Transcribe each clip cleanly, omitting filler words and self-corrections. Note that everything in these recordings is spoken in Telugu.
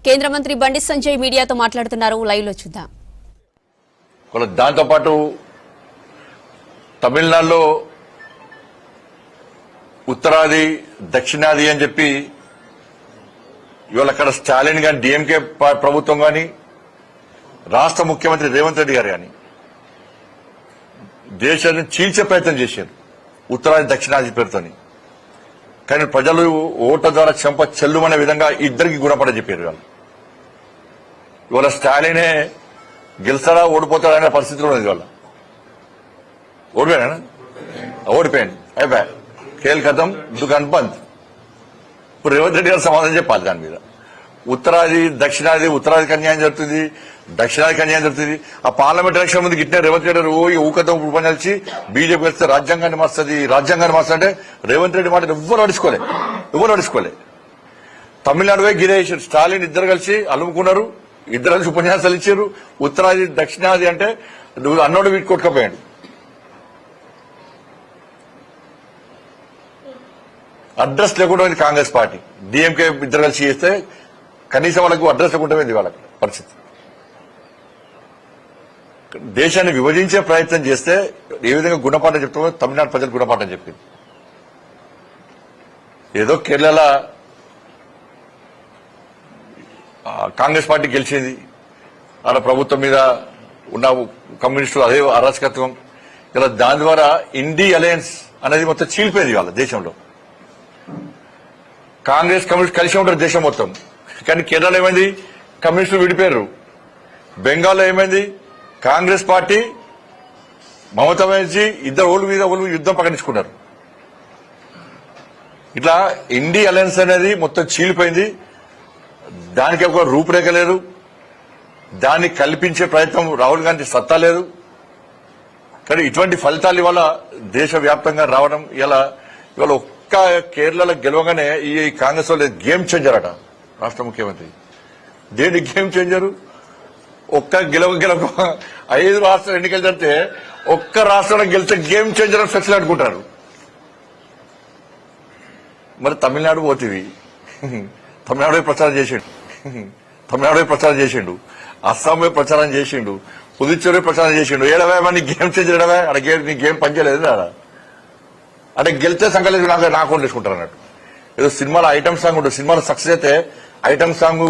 కేంద్ర మంత్రి బండి సంజయ్ మీడియాతో మాట్లాడుతున్నారు. లైవ్ లో చూద్దాం. దాంతో పాటు తమిళనాడులో ఉత్తరాది దక్షిణాది అని చెప్పి ఇవాళ అక్కడ స్టాలిన్ గాని డిఎంకే ప్రభుత్వం గాని రాష్ట్ర ముఖ్యమంత్రి రేవంత్ రెడ్డి గారు గాని దేశాన్ని చీల్చే ప్రయత్నం చేశారు ఉత్తరాది దక్షిణాది పేరుతోని. కానీ ప్రజలు ఓట్ల ద్వారా చెంప చెల్లుమనే విధంగా ఇద్దరికి గుణపడ చెప్పారు. ఇవాళ స్టాలినే గెలుస్తాడా ఓడిపోతాడా అనే పరిస్థితిలో ఉన్నది. ఇవాళ ఓడిపోయాను అయిపోయా ఖేల్ ఖతం దుకాన్ బంద్. ఇప్పుడు రేవంత్ రెడ్డి గారు సమాధానం చెప్పాలి దాని మీద. ఉత్తరాది దక్షిణాది ఉత్తరాదికి అన్యాయం జరుగుతుంది, దక్షిణాదికి అన్యాయం జరుగుతుంది. ఆ పార్లమెంట్ ఎలక్షన్ ముందు గిట్టిన రేవంత్ రెడ్డి గారు ఊకతో ఉపనిలిచి బీజేపీ వస్తే రాజ్యాంగాన్ని మారుస్తుంటే రేవంత్ రెడ్డి మాట ఎవరు అడుచుకోలే. తమిళనాడు పోయి గిరీష్ స్టాలిన్ ఇద్దరు కలిసి అలుముకున్నారు, ఇద్దరు కలిసి ఉపన్యాసాలు ఇచ్చారు. ఉత్తరాది దక్షిణాది అంటే నువ్వు అన్నోడు వీటి కొట్టుకపోయాడు. అడ్రస్ లేకుండా కాంగ్రెస్ పార్టీ డిఎంకే ఇద్దరు కలిసి చేస్తే కనీసం వాళ్ళకు అడ్రస్ లేకుండా వాళ్ళకి పరిస్థితి. దేశాన్ని విభజించే ప్రయత్నం చేస్తే ఏ విధంగా గుణపాఠం చెప్తామో తమిళనాడు ప్రజలు గుణపాఠం చెప్పింది. ఏదో కేరళ కాంగ్రెస్ పార్టీ గెలిచింది, వాళ్ళ ప్రభుత్వం మీద ఉన్న కమ్యూనిస్టులు అదే అరాచకత్వం. ఇలా దాని ద్వారా ఇండి అలయన్స్ అనేది మొత్తం చీలిపోయింది వాళ్ళ దేశంలో. కాంగ్రెస్ కమ్యూనిస్ట్ కలిసి ఉంటారు దేశం మొత్తం. కానీ కేరళలో ఏమైంది, కమ్యూనిస్టులు విడిపోయారు. బెంగాల్లో ఏమైంది, కాంగ్రెస్ పార్టీ మమతా బెనర్జీ ఇద్దరు ఓళ్ళు మీద ఓళ్ళు యుద్ధం ప్రకటించుకున్నారు. ఇట్లా ఇండి అలయన్స్ అనేది మొత్తం చీలిపోయింది. దానికి ఒక రూపురేఖ లేదు, దాన్ని కల్పించే ప్రయత్నం రాహుల్ గాంధీ సత్తా లేదు. కానీ ఇటువంటి ఫలితాలు ఇవాళ దేశవ్యాప్తంగా రావడం ఇవాళ ఒక్క కేరళలో గెలవగానే ఈ కాంగ్రెస్ వాళ్ళు గేమ్ చేంజర్ అట రాష్ట్ర ముఖ్యమంత్రి. దేని గేమ్ చేంజరు? ఒక్క గెలవ 5 రాష్ట్రాలు ఎన్నికలు జరిగితే ఒక్క రాష్ట్రంలో గెలిస్తే గేమ్ చేంజర్ అని ఫ్లెక్స్లు అనుకుంటారు. మరి తమిళనాడు పోతుంది, తమిళనాడు ప్రచారం చేసిండు, అస్సాం ప్రచారం చేసిండు, పుదుచ్చేరి ప్రచారం చేసిండు. ఏడవా నీ గేమ్ చేంజర్ ఏడవా? అక్కడ నీ గేమ్ పనిచేయలేదు అక్కడ. అంటే గెలిస్తే సంకలేదు నాకు వండేసుకుంటారు అన్నట్టు. ఏదో సినిమాలో ఐటమ్ సాంగ్ ఉంటుంది, సినిమాలో సక్సెస్ అయితే ఐటమ్ సాంగ్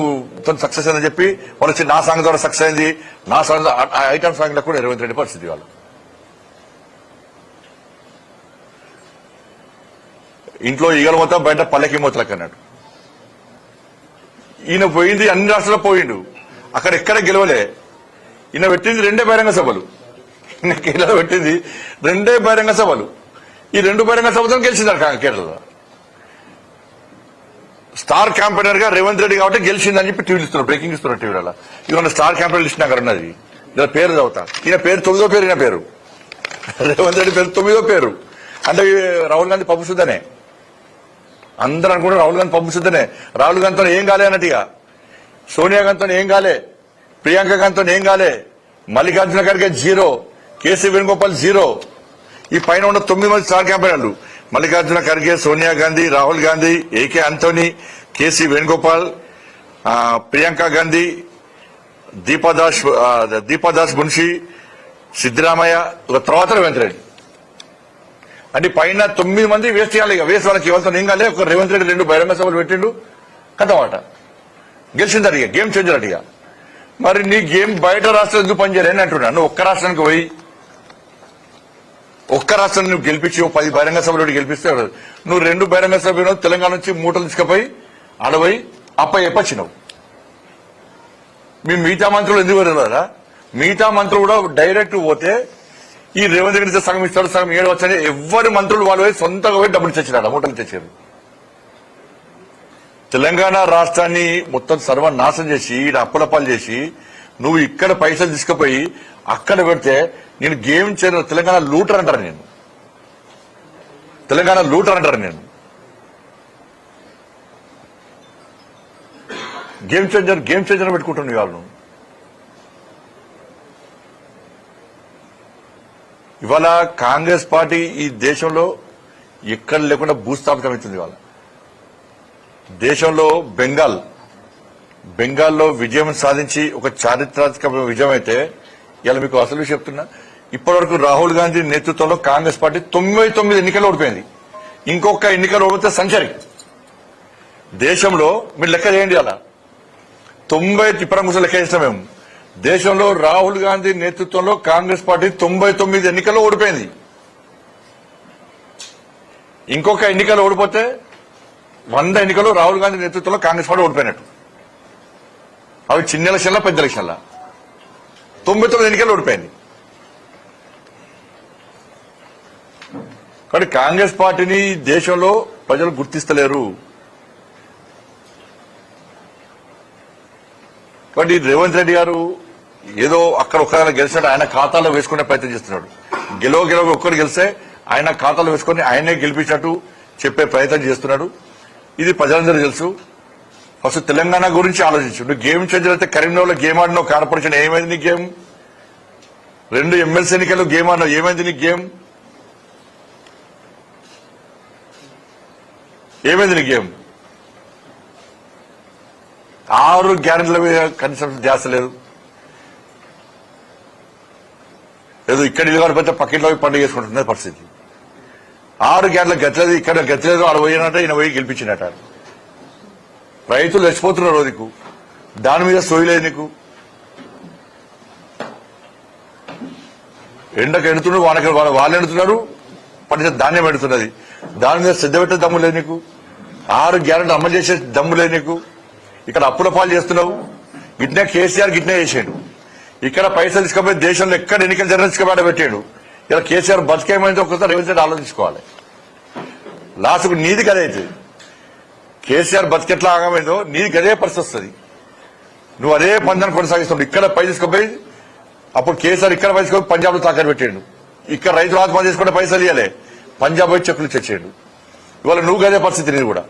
సక్సెస్ అయిందని చెప్పి వాళ్ళు వచ్చి నా సాంగ్ ద్వారా సక్సెస్ అయింది, నా సాంగ్ ఐటమ్ సాంగ్ లో కూడా రేవంత్ రెడ్డి పరిస్థితి వాళ్ళు. ఇంట్లో ఈగలు మొత్తం బయట పల్లెకి మూతలకు అన్నట్టు. ఈయన పోయింది అన్ని రాష్ట్రాల్లో పోయిండు, అక్కడ ఎక్కడ గెలవలే. ఈయన పెట్టింది 2 బహిరంగ సభలు, ఈయన కేరళ పెట్టింది 2 బహిరంగ సభలు. ఈ 2 బహిరంగ సభతో గెలిచిందారు కేరళలో. స్టార్ క్యాంపెయినర్ గా రేవంత్ రెడ్డి కాబట్టి గెలిచిందని చెప్పి టీవీలు ఇస్తున్నారు, బ్రేకింగ్ ఇస్తున్నారు టీవీలలో. ఇవన్న స్టార్ క్యాంపెయినర్ లిస్ట్ నాకు ఉన్నది. ఇలా పేరు చదువుతా. ఈయన పేరు 9వ పేరు, ఈయన పేరు రేవంత్ రెడ్డి పేరు 9వ పేరు. అంటే రాహుల్ గాంధీ పంపుతుందనే అందరూ అనుకుంటారు. రాహుల్ గాంధీ పంపుతుందనే. రాహుల్ గాంధీతో ఏం కాలే అన్నట్టుగా, సోనియా గాంధీతో ఏం కాలే, ప్రియాంక గాంధీతో ఏం కాలే, మల్లికార్జున ఖర్గే 0, కేసీ వేణుగోపాల్ 0. ఈ పైన ఉన్న 9 మంది స్టార్ క్యాంపెయినర్లు మల్లికార్జున ఖర్గే, సోనియా గాంధీ, రాహుల్ గాంధీ, ఏకే ఆంటోనీ, కేసీ వేణుగోపాల్, ప్రియాంక గాంధీ, దీపాదాస్ మున్షి, సిద్దరామయ్య, తర్వాత రేవంత్ రెడ్డి. అంటే పైన 9 మంది వేస్ట్ చేయాలి. వేస్ట్ వాళ్ళకి ఎవరితో ఏం కాలే. ఒక రేవంత్ రెడ్డి 2 బహిరంగ సభలు పెట్టిండు, కథమాట గెలిచింది. అడిగా గేమ్ చేంజర్ అడిగా. మరి నీ గేమ్ బయట రాష్ట్రం ఎందుకు పనిచేయలేని అంటున్నా. నువ్వు ఒక్క రాష్ట్రానికి పోయి ఒక్క రాష్ట్రాన్ని నువ్వు గెలిపించి 10 బహిరంగ సభలు గెలిపిస్తే నువ్వు 2 బహిరంగ సభలు తెలంగాణ నుంచి మూటలు తీసుకుపోయి అడవై ఎప్పచ్చినావు. మీ మిగతా మంత్రులు ఎందుకు వెళ్ళారా? మిగతా మంత్రులు కూడా డైరెక్ట్ పోతే ఈ రేవంత్ రెడ్డి సగం ఇస్తాడు, సగం 7 వచ్చని ఎవరి మంత్రులు వాళ్ళు పోయి సొంతంగా పోయి డబ్బులు తెచ్చినాడు, మూటలు తెచ్చారు. తెలంగాణ రాష్ట్రాన్ని మొత్తం సర్వనాశనం చేసి ఈడ అప్పులపాలు చేసి నువ్వు ఇక్కడ పైసలు తీసుకుపోయి అక్కడ పెడితే నేను గేమ్ చేసిన తెలంగాణ లూటర్ అంటారు. తెలంగాణ లూటర్ అంటారు. గేమ్ చేంజర్ పెట్టుకుంటున్నావు ఇవాళ. ఇవాళ కాంగ్రెస్ పార్టీ ఈ దేశంలో ఎక్కడ లేకుండా భూస్థాపితమవుతుంది. ఇవాళ దేశంలో బెంగాల్లో విజయం సాధించి ఒక చారిత్రాత్మక విజయం అయితే ఇలా మీకు అసలు చెప్తున్నా, ఇప్పటివరకు రాహుల్ గాంధీ నేతృత్వంలో కాంగ్రెస్ పార్టీ 99 ఎన్నికలు ఓడిపోయింది. ఇంకొక ఎన్నికలు ఓడిపోతే సెంచరీ. దేశంలో మీరు లెక్క చేయండి, అలా 90 ఇప్పటి లెక్క చేస్తాం మేము. దేశంలో రాహుల్ గాంధీ నేతృత్వంలో కాంగ్రెస్ పార్టీ 99 ఎన్నికల్లో ఓడిపోయింది. ఇంకొక ఎన్నికలు ఓడిపోతే 100 ఎన్నికలు రాహుల్ గాంధీ నేతృత్వంలో కాంగ్రెస్ పార్టీ ఓడిపోయినట్టు. అవి చిన్న ఎలక్షన్ల పెద్ద ఎలక్షన్ల 99 ఎన్నికలు ఓడిపోయింది. కాబట్టి కాంగ్రెస్ పార్టీని దేశంలో ప్రజలు గుర్తిస్తలేరు. కాబట్టి రేవంత్ రెడ్డి గారు ఏదో అక్కడ ఒక్కరైనా గెలిచాడు, ఆయన ఖాతాలో వేసుకునే ప్రయత్నం చేస్తున్నాడు. గెలవ ఒక్కరు గెలిస్తే ఆయన ఖాతాలో వేసుకుని ఆయనే గెలిపించినట్టు చెప్పే ప్రయత్నం చేస్తున్నాడు. ఇది ప్రజలందరూ తెలుసు. ఫస్ట్ తెలంగాణ గురించి ఆలోచించు. నువ్వు గేమ్ చేంజర్ అయితే కరీంనగర్లో గేమ్ ఆడినావు, కార్పొరేషన్ ఏమైంది నీ గేమ్? 2 ఎమ్మెల్సీ ఎన్నికల్లో గేమ్ ఆడినావు, ఏమైంది నీ గేమ్? ఏమైంది నీ గేమ్? 6 గ్యారెంటీల మీద కనీసం ధ్యాస లేదు. ఏదో ఇక్కడ ఇల్లు కడిపోతే పక్కింట్లో పండుగ చేసుకుంటున్న పరిస్థితి. 6 గ్యారెంటీల గతిలేదు, ఇక్కడ గతిలేదు, ఆడ పోయినట్ట ఈయన పోయి గెలిపించినట్ట. రైతులు చచ్చిపోతున్నారు నీకు, దాని మీద సోయలేదు నీకు. ఎండకు ఎండుతున్నారు, వాళ్ళకి వాళ్ళు ఎండుతున్నారు, పండించే ధాన్యం ఎండుతున్నది, దాని మీద శ్రద్ధ పెట్టే దమ్ము లేదు నీకు. 6 గ్యారెంటీ అమలు చేసే దమ్ము లేదు నీకు. ఇక్కడ అప్పుల పాలు చేస్తున్నావు. గిట్నే కేసీఆర్ గిట్నే చేసాడు. ఇక్కడ పైసలు తీసుకుపోయి దేశంలో ఎక్కడ ఎన్నికలు జరిగిన తీసుకుపోయి పెట్టాడు. ఇలా కేసీఆర్ బతికేమైంది ఒకసారి రేవంత్ రెడ్డి ఆలోచించుకోవాలి. లాస్ట్కు నీది కదైతే కేసీఆర్ బతికెట్లా ఆగమైందో నీది గదే పరిస్థితి వస్తుంది. నువ్వు అదే పందాన్ని కొనసాగిస్తున్నావు. ఇక్కడ పై తీసుకుపోయి అప్పుడు కేసీఆర్ ఇక్కడ పై తీసుకొని పంజాబ్ లో తాకట్టు పెట్టాడు. ఇక్కడ రైతులు ఆత్మహత్య చేసుకుంటే పైసలు ఇవ్వలే, పంజాబ్ పోయి చెక్కులు తెచ్చాడు. ఇవాళ నువ్వు గదే పరిస్థితి నీది కూడా.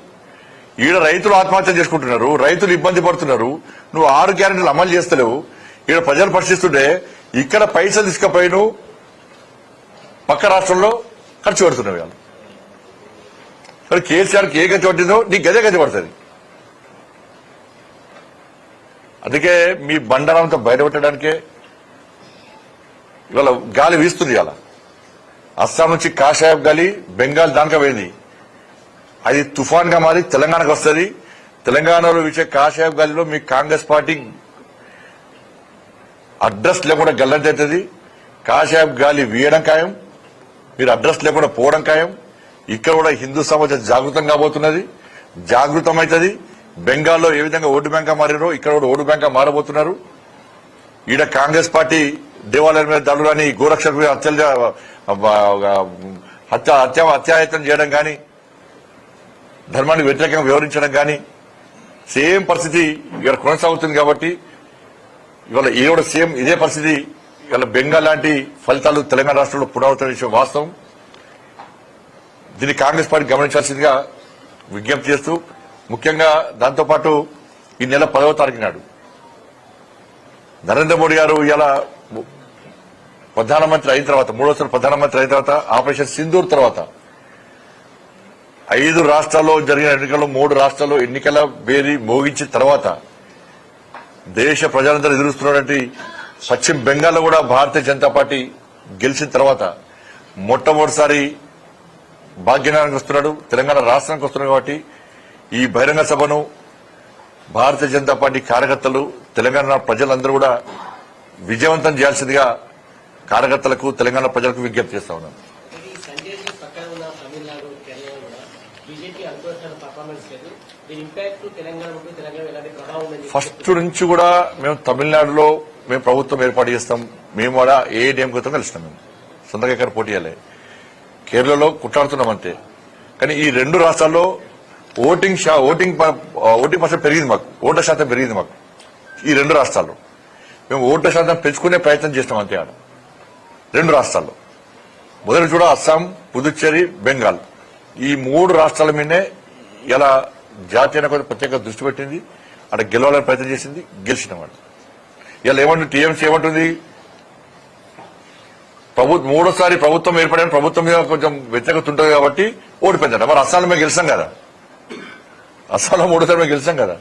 ఈడ రైతులు ఆత్మహత్య చేసుకుంటున్నారు, రైతులు ఇబ్బంది పడుతున్నారు, నువ్వు 6 గ్యారెంటీలు అమలు చేస్తలేవు. ఈడ ప్రజలు పరిశీలిస్తుంటే ఇక్కడ పైసలు తీసుకుపోయి నువ్వు పక్క రాష్ట్రంలో ఖర్చు పెడుతున్నావు. ఇవాళ మరి కేసీఆర్కి ఏ గతి పట్టిందో నీకు గదే గతి పడుతుంది. అందుకే మీ బండారంతో బయటపెట్టడానికే ఇవాళ గాలి వీస్తుంది. ఇవాళ అస్సాం నుంచి కాషాయపు గాలి బెంగాల్ దానిక పోయింది. అది తుఫాన్ గా మారి తెలంగాణకు వస్తుంది. తెలంగాణలో వీచే కాషాయపు గాలిలో మీ కాంగ్రెస్ పార్టీ అడ్రస్ లేకుండా గల్లంతవుతుంది. కాషాయపు గాలి వీయడం ఖాయం, మీరు అడ్రస్ లేకుండా పోవడం ఖాయం. ఇక్కడ కూడా హిందూ సమాజం జాగృతం కాబోతున్నది, జాగృతం అవుతుంది. బెంగాల్లో ఏ విధంగా ఓటు బ్యాంక్ మారారో ఇక్కడ కూడా ఓటు బ్యాంక్ మారబోతున్నారు. ఈడ కాంగ్రెస్ పార్టీ దేవాలయాల మీద దాడులని, గోరక్షకుల అత్యాయత్నం చేయడం కానీ, ధర్మానికి వ్యతిరేకంగా వివరించడం కానీ సేమ్ పరిస్థితి ఇక్కడ కొనసాగుతుంది. కాబట్టి ఇవాళ ఏ కూడా సేమ్ ఇదే పరిస్థితి ఇవాళ బెంగాల్ లాంటి ఫలితాలు తెలంగాణ రాష్ట్రంలో పునరావృతం చేసే వాస్తవం. దీన్ని కాంగ్రెస్ పార్టీ గమనించాల్సిందిగా విజ్ఞప్తి చేస్తూ, ముఖ్యంగా దాంతోపాటు ఈ నెల 10వ తారీఖు నాడు నరేంద్ర మోడీ గారు ఇలా ప్రధానమంత్రి అయిన తర్వాత, 3వసారి ప్రధానమంత్రి అయిన తర్వాత, ఆపరేషన్ సింధూర్ తర్వాత 5 రాష్ట్రాల్లో జరిగిన ఎన్నికల్లో 3 రాష్ట్రాల్లో ఎన్నికల బేరీ మోగించిన తర్వాత దేశ ప్రజలందరూ ఎదురుస్తున్నటువంటి పశ్చిమ బెంగాల్లో కూడా భారతీయ జనతా పార్టీ గెలిచిన తర్వాత మొట్టమొదటిసారి భాగ్యనగరానికి వస్తున్నాడు, తెలంగాణ రాష్ట్రానికి వస్తున్నాడు. కాబట్టి ఈ బహిరంగ సభను భారతీయ జనతా పార్టీ కార్యకర్తలు, తెలంగాణ ప్రజలందరూ కూడా విజయవంతం చేయాల్సిందిగా కార్యకర్తలకు, తెలంగాణ ప్రజలకు విజ్ఞప్తి చేస్తా ఉన్నాను. ఫస్ట్ నుంచి కూడా మేము తమిళనాడులో మేము ప్రభుత్వం ఏర్పాటు చేస్తాం. మేము కూడా ఏఐడిఎంకేతో కలిసినాం. మేము సొంతగా ఎక్కడ పోటీ చేయాలి. కేరళలో కుట్టాడుతున్నాం అంతే. కానీ ఈ 2 రాష్ట్రాల్లో ఓటింగ్ పర్సెంట్ పెరిగింది మాకు, ఓట్ల శాతం పెరిగింది మాకు. ఈ 2 రాష్ట్రాల్లో మేము ఓట్ల శాతం పెంచుకునే ప్రయత్నం చేస్తాం అంతే. ఆడ 2 రాష్ట్రాల్లో మొదటి కూడా అస్సాం, పుదుచ్చేరి, బెంగాల్ ఈ 3 రాష్ట్రాల మీదనే ఇలా జాతీయ ప్రత్యేక దృష్టి పెట్టింది. అక్కడ గెలవాలని ప్రయత్నం చేసింది, గెలిచినవాడు. ఇలా ఏమంటుంది టీఎంసీ ఏమంటుంది, మూడోసారి ప్రభుత్వం ఏర్పడిన ప్రభుత్వం మీద కొంచెం వ్యతిరేకత ఉంటుంది కాబట్టి ఓడిపోయిందట. మరి అస్సాంలో మేము గెలిచాం కదా, అస్సాంలో 3సారి మేము గెలిచాం కదా.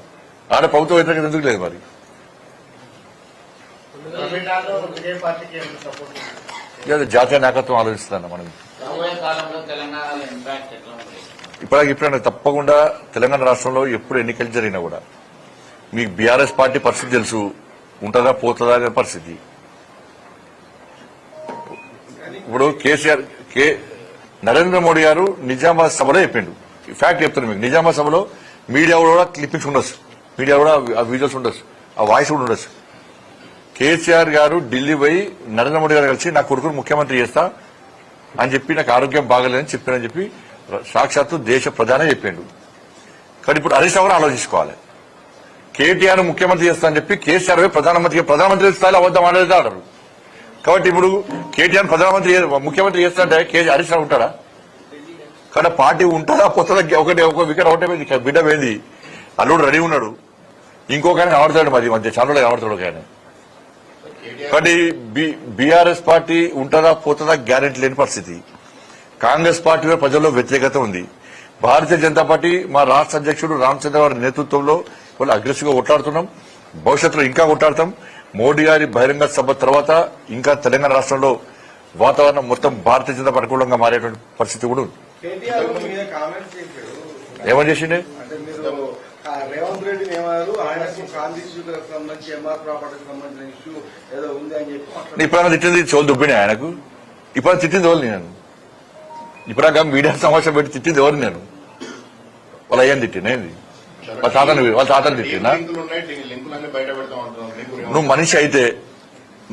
ఆడ ప్రభుత్వ వ్యతిరేకత ఎందుకు లేదు మరి? అది జాతీయ నాయకత్వం ఆలోచిస్తాను మనం. ఇప్పుడైనా తప్పకుండా తెలంగాణ రాష్ట్రంలో ఎప్పుడు ఎన్నికలు జరిగినా కూడా మీకు బీఆర్ఎస్ పార్టీ పరిస్థితి తెలుసు, ఉంటుందా పోతుందా అనే పరిస్థితి. ఇప్పుడు కేసీఆర్ నరేంద్ర మోడీ గారు నిజామాబాద్ సభలో చెప్పిండు. ఫ్యాక్ట్ చెప్తాను మీకు. నిజామాబాద్ సభలో మీడియా కూడా క్లిప్పింగ్స్ ఉండొచ్చు, మీడియా కూడా ఆ వీడియోస్ ఉండొచ్చు, ఆ వాయిస్ కూడా ఉండొచ్చు. కేసీఆర్ గారు ఢిల్లీ పోయి నరేంద్ర మోడీ గారు కలిసి నా కొడుకును ముఖ్యమంత్రి చేస్తా అని చెప్పి నాకు ఆరోగ్యం బాగలేదని చెప్పానని చెప్పి సాక్షాత్తు దేశ ప్రధానే చెప్పిండు. కానీ ఇప్పుడు హరీష్ రావు కూడా ఆలోచించుకోవాలి. కేటీఆర్ ముఖ్యమంత్రి చేస్తా అని చెప్పి కేసీఆర్ ప్రధానమంత్రి స్థాయిలో అబద్దం ఆడేది ఆడరు. కాబట్టి ఇప్పుడు కేటీఆర్ ముఖ్యమంత్రి చేస్తాంటే హరీష్ రావు ఉంటాడా? కానీ పార్టీ ఉంటుందా పోతుందా? ఒక వికెట్ అవుట్ అయిపోయింది, బిడ్డ పోయింది, అల్లుడు రెడీ ఉన్నాడు, ఇంకొక ఆయన కనబడతాడు, మరి మధ్య చాలా కనబడతాడు ఒక ఆయన. కానీ బీఆర్ఎస్ పార్టీ ఉంటుందా పోతుందా గ్యారెంటీ లేని పరిస్థితి. కాంగ్రెస్ పార్టీ ప్రజల్లో వ్యతిరేకత ఉంది. భారతీయ జనతా పార్టీ మా రాష్ట్ర అధ్యక్షుడు రామచంద్ర గారి నేతృత్వంలో వాళ్ళు అగ్రెసివ్ గా కొట్లాడుతున్నాం, భవిష్యత్తులో ఇంకా కొట్లాడతాం. మోడీ గారి బహిరంగ సభ తర్వాత ఇంకా తెలంగాణ రాష్ట్రంలో వాతావరణం మొత్తం భారతీయ జనతా పార్టీ అనుకూలంగా మారేటువంటి పరిస్థితి కూడా ఉంది. ఏమని చేసిండే రేవంత్ రెడ్డిని ఏమన్నారు, ఆయనకు గాంధీ ఇష్యూకి సంబంధించి ఎంఆర్ ప్రాపర్టీకి సంబంధించిన ఇష్యూ ఏదో ఉంది అని చెప్పి ఇప్పుడు తిట్టింది చోలు దుబ్బినా ఆయనకు. ఇప్పుడు తిట్టింది ఎవరు? నేను ఇప్పుడు మీడియా సమావేశం పెట్టి తిట్టింది ఎవరు? నేను వాళ్ళ అయ్యని తిట్టినా, వాళ్ళ తాతను తిట్టినా. నువ్వు మనిషి అయితే,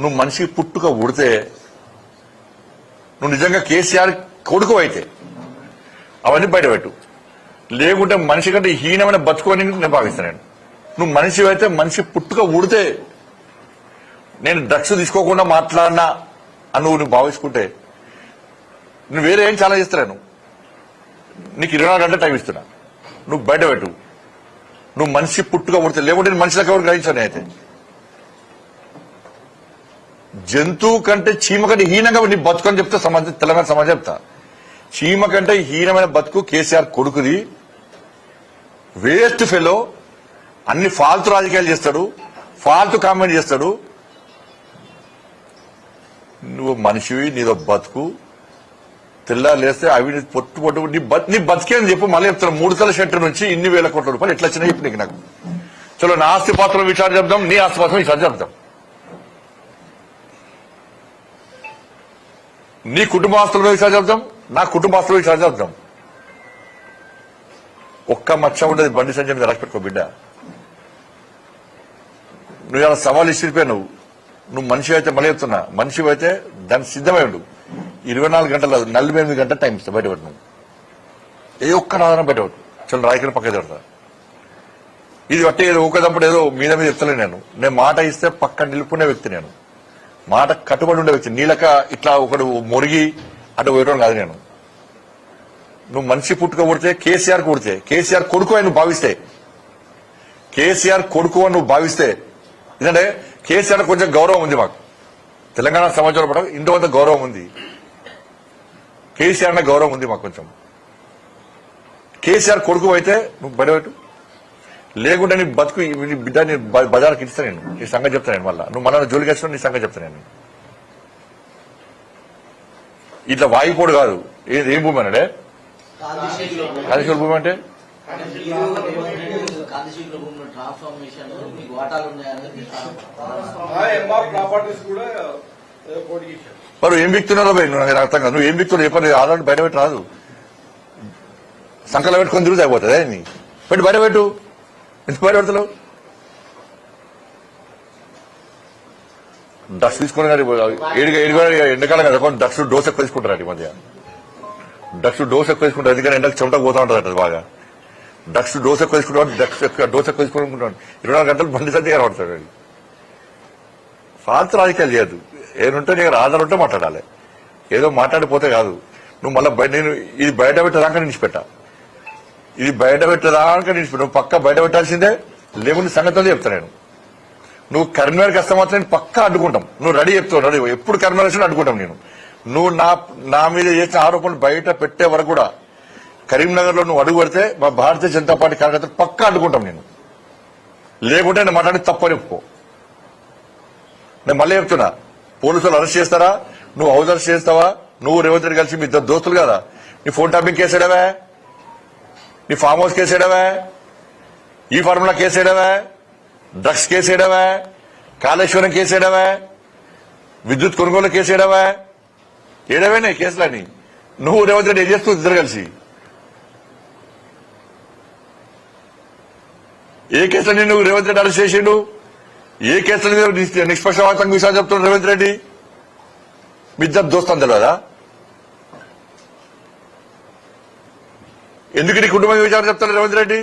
నువ్వు మనిషి పుట్టుక ఉడితే, నువ్వు నిజంగా కేసీఆర్ కొడుకు అయితే అవన్నీ బయటపెట్టు. లేకుంటే మనిషి కంటే హీనమైన బతుకొని నేను భావిస్తాను. నువ్వు మనిషి అయితే, మనిషి పుట్టుక ఊడితే, నేను డ్రగ్స్ తీసుకోకుండా మాట్లాడినా అని నువ్వు భావించుకుంటే నువ్వు వేరే ఏం చాలా చేస్తాను. నీకు 24 గంటల టైం ఇస్తున్నా, నువ్వు బయట పెట్టు. నువ్వు మనిషి పుట్టుక ఊడితే, లేకుంటే నేను మనిషిలకు ఎవరు గ్రహించాను. అయితే జంతువు కంటే చీమ కంటే హీనంగా నీ బతుకు అని చెప్తా సమాజం, తెలంగాణ సమాజం చెప్తా. చీమ కంటే హీనమైన బతుకు కేసీఆర్ కొడుకుది. వేస్ట్ ఫెలో, అన్ని ఫాల్తు రాజకీయాలు చేస్తాడు, ఫాల్తు కామెంట్ చేస్తాడు. నువ్వు మనిషివి, నీదో బతుకు. తెల్లారు లేస్తే అవి పొట్టు నీ బతికేని చెప్పు. మళ్ళీ చెప్తాను, 3 తల షెట్టు నుంచి ఇన్ని వేల కోట్ల రూపాయలు ఎట్లా వచ్చినాయి ఇప్పుడు నీకు? నాకు చలో, నా ఆస్తి పాత్రం విచారణ చెప్దాం, నీ ఆస్తి పాత్రం విచారణ చెప్దాం. నీ కుటుంబ ఆస్తుల విచారణ చెప్దాం, నా కుటుంబ ఆస్తుల విచారణ చెప్దాం. ఒక్క మచ్చ ఉండదు బండి సంజయ్ మీద. రాసిపెట్టుకో బిడ్డ. నువ్వు ఇలా సవాల్ ఇచ్చిపోయి నువ్వు మనిషి అయితే, మళ్ళీ చెప్తున్నా, మనిషి అయితే దానికి సిద్ధమై ఉండు. 24 గంటలు 48 గంటల టైం ఇస్తా బయటపడి. నువ్వు ఏ ఒక్క ఆధారం బయటపడు. చలో రాయకని పక్క పెడతా. ఇది బట్టి ఏదో ఊకదంపడు ఏదో మీద చెప్తలే. నేను మాట ఇస్తే పక్క నిలుపుకునే వ్యక్తి. నేను మాట కట్టుబడి ఉండే వ్యక్తి. నీలక ఇట్లా ఒకడు మురిగి అటు పోయటం కాదు నేను. నువ్వు మనిషి పుట్టుక కొడితే, కేసీఆర్ కొడితే, కేసీఆర్ కొడుకు అని నువ్వు భావిస్తే, కేసీఆర్ కొడుకు అని నువ్వు భావిస్తే, ఎందుకంటే కేసీఆర్ కొంచెం గౌరవం ఉంది మాకు తెలంగాణ సమాజంలో పడ ఇంత గౌరవం ఉంది. కేసీఆర్ అన్న గౌరవం ఉంది మాకు కొంచెం. కేసీఆర్ కొడుకు అయితే నువ్వు బయటపెట్టు. లేకుంటే నీ బతుకు, నీ బిడ్డ నీ బజార్కి ఇస్తా. నేను నీ సంగతి చెప్తాను. నేను మళ్ళీ నువ్వు మన జోలికి వచ్చినా నీ సంగతి చెప్తాను. నేను ఇట్లా వాయిపోడు కాదు. ఏం భూమి అన్నాడే? కాళేశ్వర భూమి అంటే మరి ఏం వ్యక్తున్నారో భయ్, నాకు అర్థం కాదు. నువ్వు ఏం వ్యక్తులు చెప్పండి. ఆల్రెడీ బయట పెట్టి రాదు. సంకలం పెట్టుకొని తిరుగుతా అయిపోతుంది. నీ పెట్టి బయట పెట్టు. ఎందుకు బయట పెడతావు? డ్రగ్స్ తీసుకుని ఎండాకాలం కదా, డ్రగ్స్ డోస్ ఎక్కువ తీసుకుంటారు. ఈ మధ్య డ్రగ్స్ డోస్ ఎక్కువ తీసుకుంటారు. ఎందుకంటే ఎండకు చెమట పోతా ఉంటుంది బాగా. డ్రగ్స్ డోస్ ఎక్కువ తీసుకుంటాడు, డోస్ ఎక్కువ తీసుకుంటాడు. 24 గంటలు బండి సంచి కనబడతాడు. ఫాల్తు రాజకీయాలు చేయద్దు. ఏనుంటే నీకు ఆధారం ఉంటే మాట్లాడాలి. ఏదో మాట్లాడిపోతే కాదు. నువ్వు మళ్ళీ నేను ఇది బయట పెట్టేదాకా నిలిచిపెట్టా. ఇది బయట పెట్టేదాకా నిలిచిపెట్ట. నువ్వు పక్క బయట పెట్టాల్సిందే. లేకుంటే సంగతి చెప్తా. నేను నువ్వు కరీంనగర్కి వస్తే మాత్రం నేను పక్కా అడ్డుకుంటాం. నువ్వు రెడీ చెప్తావు. రెడీ ఎప్పుడు కరీంనగర్ వచ్చినా అడ్డుకుంటాం. నువ్వు నా మీద చేసిన ఆరోపణలు బయట పెట్టే వరకు కూడా కరీంనగర్ లో నువ్వు అడుగు పెడితే మా భారతీయ జనతా పార్టీ కార్యకర్తలు పక్కా అడ్డుకుంటాం. లేకుంటే నేను మాట్లాడి తప్పని ఒప్పుకో. నేను మళ్ళీ చెప్తున్నా, పోలీసులు అరెస్ట్ చేస్తారా, నువ్వు హౌస్ అరెస్ట్ చేస్తావా? నువ్వు రేవంత్ రెడ్డి కలిసి మీ ఇద్దరు దోస్తులు కదా, నీ ఫోన్ ట్యాపింగ్ కేసేయడమే, నీ ఫామ్ హౌస్ కేసేయడమే, ఈ ఫార్ములా కేసేయడమే, డ్రగ్స్ కేసేయడమే, కాళేశ్వరం కేసేయడమే, విద్యుత్ కొనుగోలు కేసేయడమే, ఏడవేనే కేసులని. నువ్వు రేవంత్ రెడ్డి ఏం చేస్తూ ఇద్దరు కలిసి ఏ కేసులని నువ్వు రేవంత్ రెడ్డి అరెస్ట్ చేసిండు? ఏ కేసులని నిష్పక్షపాతంగా విషయాలు చెప్తున్నాడు రేవంత్ రెడ్డి? మీ ఇద్దరు దోస్తాను తెలియదా? ఎందుకు నీ కుటుంబం విచారణ చెప్తాడు రేవంత్ రెడ్డి?